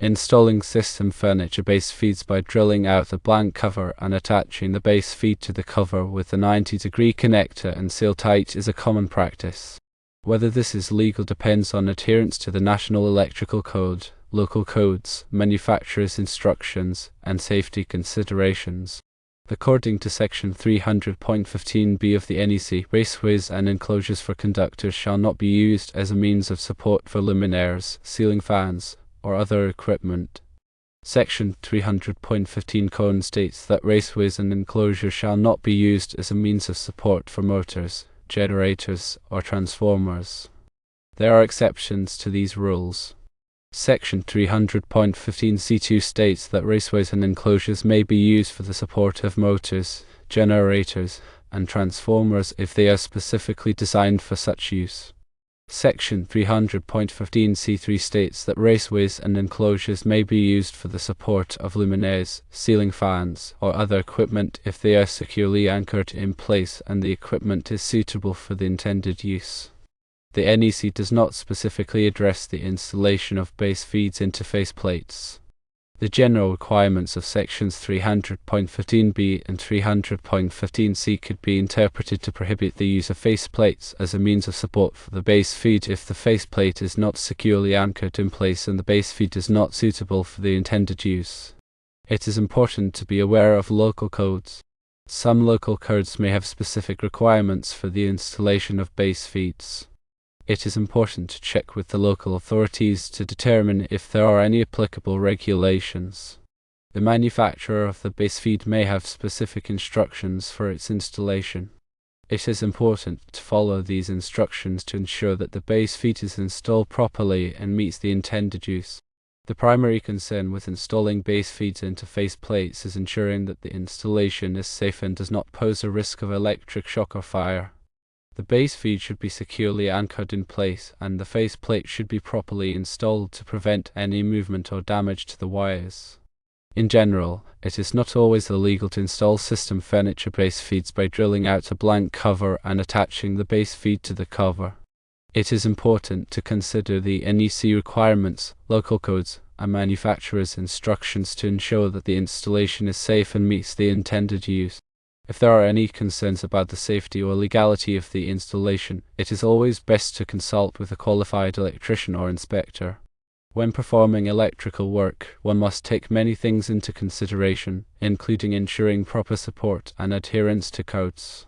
Installing system furniture base feeds by drilling out the blank cover and attaching the base feed to the cover with a 90-degree connector and seal tight is a common practice. Whether this is legal depends on adherence to the National Electrical Code, local codes, manufacturer's instructions, and safety considerations. According to Section 300.15b of the NEC, raceways and enclosures for conductors shall not be used as a means of support for luminaires, ceiling fans, or other equipment. Section 300.15 Code states that raceways and enclosures shall not be used as a means of support for motors, generators, or transformers. There are exceptions to these rules. Section 300.15c2 states that raceways and enclosures may be used for the support of motors, generators, and transformers if they are specifically designed for such use. Section 300.15c3 states that raceways and enclosures may be used for the support of luminaires, ceiling fans, or other equipment if they are securely anchored in place and the equipment is suitable for the intended use. The NEC does not specifically address the installation of base feeds into faceplates. The general requirements of sections 300.15b and 300.15c could be interpreted to prohibit the use of faceplates as a means of support for the base feed if the faceplate is not securely anchored in place and the base feed is not suitable for the intended use. It is important to be aware of local codes. Some local codes may have specific requirements for the installation of base feeds. It is important to check with the local authorities to determine if there are any applicable regulations. The manufacturer of the base feed may have specific instructions for its installation. It is important to follow these instructions to ensure that the base feed is installed properly and meets the intended use. The primary concern with installing base feeds into faceplates is ensuring that the installation is safe and does not pose a risk of electric shock or fire. The base feed should be securely anchored in place, and the faceplate should be properly installed to prevent any movement or damage to the wires. In general, it is not always illegal to install system furniture base feeds by drilling out a blank cover and attaching the base feed to the cover. It is important to consider the NEC requirements, local codes, and manufacturer's instructions to ensure that the installation is safe and meets the intended use. If there are any concerns about the safety or legality of the installation, it is always best to consult with a qualified electrician or inspector. When performing electrical work, one must take many things into consideration, including ensuring proper support and adherence to codes.